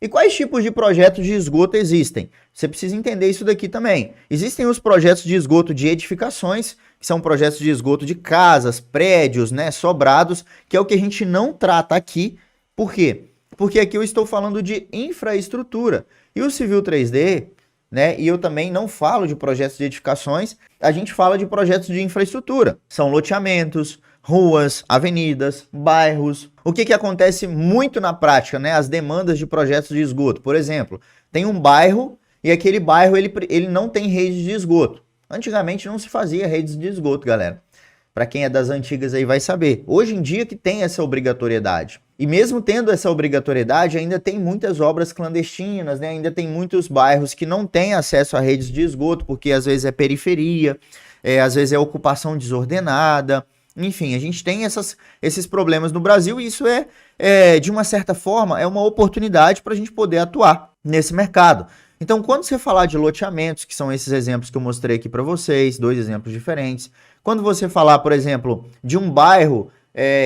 E quais tipos de projetos de esgoto existem? Você precisa entender isso daqui também. Existem os projetos de esgoto de edificações, que são projetos de esgoto de casas, prédios, né, sobrados, que é o que a gente não trata aqui. Por quê? Porque aqui eu estou falando de infraestrutura. E o Civil 3D, né, e eu também não falo de projetos de edificações, a gente fala de projetos de infraestrutura. São loteamentos, ruas, avenidas, bairros. O que acontece muito na prática, né? As demandas de projetos de esgoto. Por exemplo, tem um bairro e aquele bairro ele não tem rede de esgoto. Antigamente não se fazia redes de esgoto, galera. Para quem é das antigas aí vai saber. Hoje em dia que tem essa obrigatoriedade. E mesmo tendo essa obrigatoriedade, ainda tem muitas obras clandestinas, né? Ainda tem muitos bairros que não têm acesso a redes de esgoto, porque às vezes é periferia, às vezes é ocupação desordenada. Enfim, a gente tem esses problemas no Brasil e isso de uma certa forma, é uma oportunidade para a gente poder atuar nesse mercado. Então, quando você falar de loteamentos, que são esses exemplos que eu mostrei aqui para vocês, 2 exemplos diferentes. Quando você falar, por exemplo, de um bairro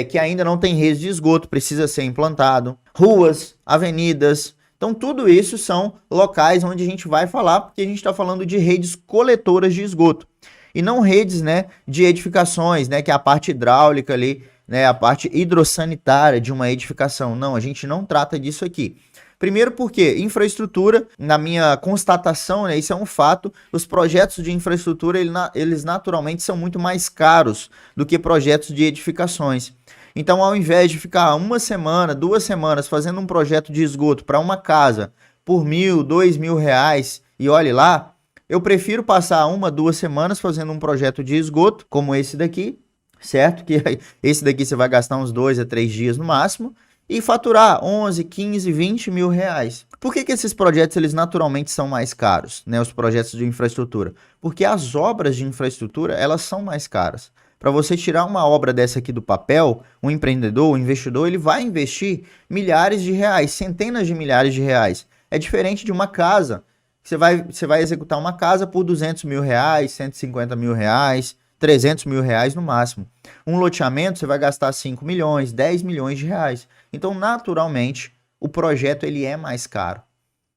que ainda não tem rede de esgoto, precisa ser implantado, ruas, avenidas. Então, tudo isso são locais onde a gente vai falar, porque a gente está falando de redes coletoras de esgoto. E não redes, né, de edificações, né, que é a parte hidráulica ali, né, a parte hidrossanitária de uma edificação. Não, a gente não trata disso aqui. Primeiro porque infraestrutura, na minha constatação, né, isso é um fato, os projetos de infraestrutura, eles naturalmente são muito mais caros do que projetos de edificações. Então, ao invés de ficar 1 semana, 2 semanas fazendo um projeto de esgoto para uma casa por R$ 1.000, R$ 2.000, e olhe lá, eu prefiro passar 1, 2 semanas fazendo um projeto de esgoto, como esse daqui, certo? Que esse daqui você vai gastar uns 2 a 3 dias no máximo, e faturar 11, 15, 20 mil reais. Por que esses projetos eles naturalmente são mais caros, né? Os projetos de infraestrutura? Porque as obras de infraestrutura elas são mais caras. Para você tirar uma obra dessa aqui do papel, um empreendedor, um investidor, ele vai investir milhares de reais, centenas de milhares de reais. É diferente de uma casa. Você vai executar uma casa por 200 mil reais, 150 mil reais, 300 mil reais no máximo. Um loteamento você vai gastar 5 milhões, 10 milhões de reais. Então, naturalmente, o projeto ele é mais caro,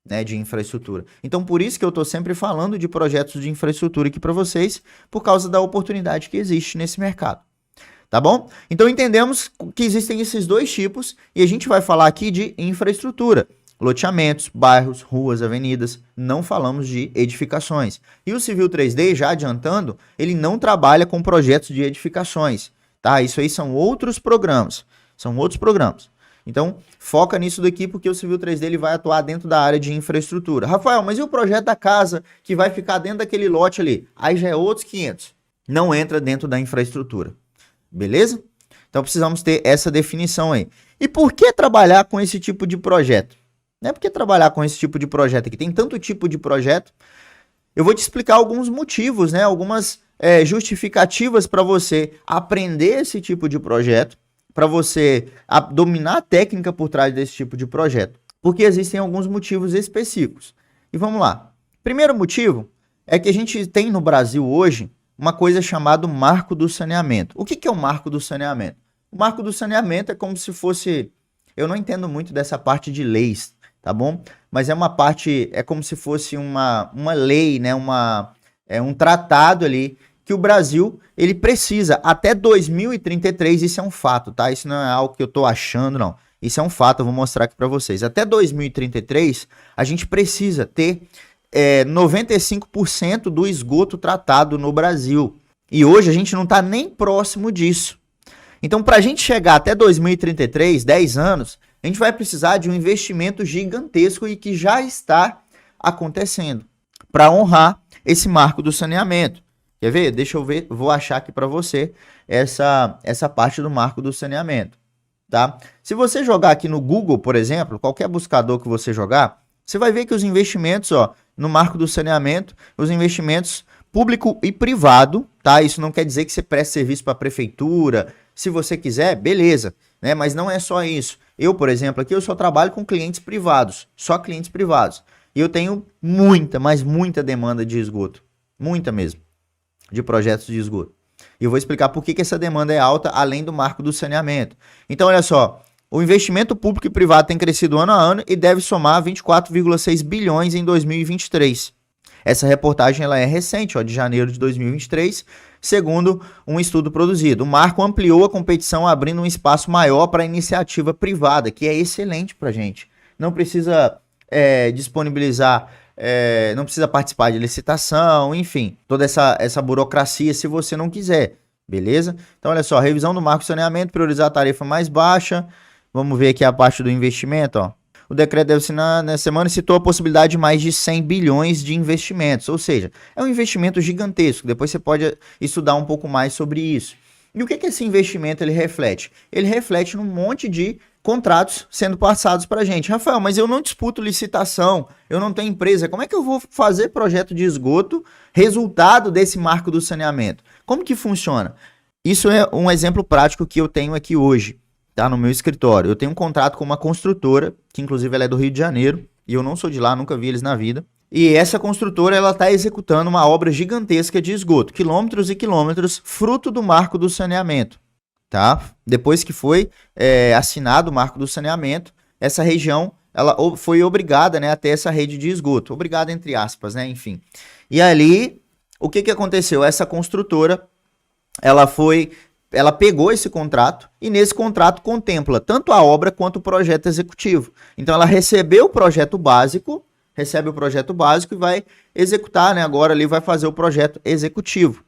né, de infraestrutura. Então, por isso que eu estou sempre falando de projetos de infraestrutura aqui para vocês, por causa da oportunidade que existe nesse mercado. Tá bom? Então, entendemos que existem esses 2 tipos e a gente vai falar aqui de infraestrutura. Loteamentos, bairros, ruas, avenidas, não falamos de edificações. E o Civil 3D, já adiantando, ele não trabalha com projetos de edificações, tá? Isso aí são outros programas, Então, foca nisso daqui porque o Civil 3D ele vai atuar dentro da área de infraestrutura. Rafael, mas e o projeto da casa que vai ficar dentro daquele lote ali? Aí já é outros 500. Não entra dentro da infraestrutura. Beleza? Então, precisamos ter essa definição aí. E por que trabalhar com esse tipo de projeto? Não é porque trabalhar com esse tipo de projeto aqui, tem tanto tipo de projeto. Eu vou te explicar alguns motivos, né? Algumas justificativas para você aprender esse tipo de projeto, para você dominar a técnica por trás desse tipo de projeto. Porque existem alguns motivos específicos. E vamos lá. Primeiro motivo é que a gente tem no Brasil hoje uma coisa chamada Marco do Saneamento. O que é o Marco do Saneamento? O Marco do Saneamento é como se fosse... Eu não entendo muito dessa parte de leis, tá bom? Mas é uma parte, é como se fosse uma lei, né? Um tratado ali que o Brasil, ele precisa até 2033, isso é um fato, tá? Isso não é algo que eu tô achando, não. Isso é um fato, eu vou mostrar aqui para vocês. Até 2033, a gente precisa ter 95% do esgoto tratado no Brasil. E hoje a gente não tá nem próximo disso. Então, para a gente chegar até 2033, 10 anos, a gente vai precisar de um investimento gigantesco e que já está acontecendo para honrar esse marco do saneamento. Quer ver? Deixa eu ver, vou achar aqui para você essa parte do marco do saneamento, tá? Se você jogar aqui no Google, por exemplo, qualquer buscador que você jogar, você vai ver que os investimentos, ó, no marco do saneamento, os investimentos público e privado, tá? Isso não quer dizer que você preste serviço para a prefeitura. Se você quiser, beleza, né? Mas não é só isso. Eu, por exemplo, aqui eu só trabalho com clientes privados, só clientes privados. E eu tenho muita, mas muita demanda de esgoto, muita mesmo, de projetos de esgoto. E eu vou explicar por que essa demanda é alta, além do marco do saneamento. Então, olha só, O investimento público e privado tem crescido ano a ano e deve somar 24,6 bilhões em 2023. Essa reportagem ela é recente, ó, de janeiro de 2023, segundo um estudo produzido. O marco ampliou a competição, abrindo um espaço maior para a iniciativa privada, que é excelente para a gente. Não precisa disponibilizar, não precisa participar de licitação, enfim, toda essa burocracia se você não quiser, beleza? Então, olha só, revisão do marco de saneamento, priorizar a tarifa mais baixa. Vamos ver aqui a parte do investimento, ó. O decreto deve assinar nessa semana e citou a possibilidade de mais de 100 bilhões de investimentos, ou seja, é um investimento gigantesco. Depois você pode estudar um pouco mais sobre isso. E o que esse investimento ele reflete? Ele reflete num monte de contratos sendo passados para a gente. Rafael, mas eu não disputo licitação, eu não tenho empresa, como é que eu vou fazer projeto de esgoto resultado desse marco do saneamento? Como que funciona? Isso é um exemplo prático que eu tenho aqui hoje. Tá, no meu escritório. Eu tenho um contrato com uma construtora, que inclusive ela é do Rio de Janeiro, e eu não sou de lá, nunca vi eles na vida. E essa construtora, ela está executando uma obra gigantesca de esgoto, quilômetros e quilômetros, fruto do marco do saneamento, tá? Depois que foi assinado o marco do saneamento, essa região, ela foi obrigada, né, a ter essa rede de esgoto. Obrigada entre aspas, né, enfim. E ali, o que aconteceu? Essa construtora, ela pegou esse contrato e nesse contrato contempla tanto a obra quanto o projeto executivo. Então ela recebe o projeto básico e vai executar, né? Agora ali vai fazer o projeto executivo.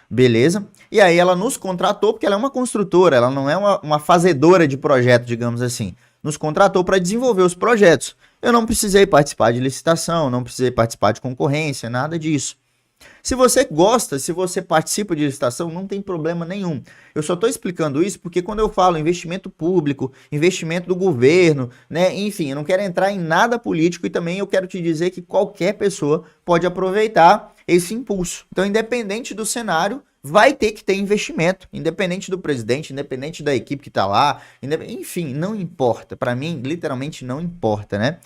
Beleza? E aí ela nos contratou, porque ela é uma construtora, ela não é uma fazedora de projeto, digamos assim. Nos contratou para desenvolver os projetos. Eu não precisei participar de licitação, não precisei participar de concorrência, nada disso. Se você gosta, se você participa de licitação, não tem problema nenhum. Eu só estou explicando isso porque quando eu falo investimento público, investimento do governo, né, enfim, eu não quero entrar em nada político e também eu quero te dizer que qualquer pessoa pode aproveitar esse impulso. Então, independente do cenário, vai ter que ter investimento, independente do presidente, independente da equipe que está lá, enfim, não importa. Para mim, literalmente não importa, né?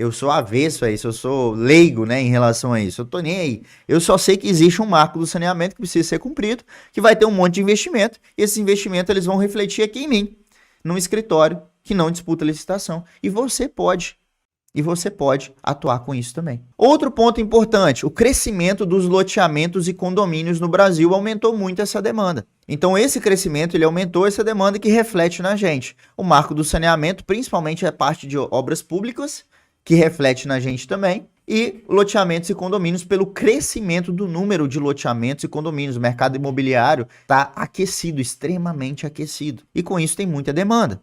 Eu sou avesso a isso, eu sou leigo, né, em relação a isso. Eu tô nem aí. Eu só sei que existe um marco do saneamento que precisa ser cumprido, que vai ter um monte de investimento, e esses investimentos eles vão refletir aqui em mim, num escritório que não disputa licitação. E você pode atuar com isso também. Outro ponto importante, o crescimento dos loteamentos e condomínios no Brasil aumentou muito essa demanda. Então esse crescimento ele aumentou essa demanda que reflete na gente. O marco do saneamento, principalmente a parte de obras públicas, que reflete na gente também, e loteamentos e condomínios pelo crescimento do número de loteamentos e condomínios. O mercado imobiliário está aquecido, extremamente aquecido. E com isso tem muita demanda.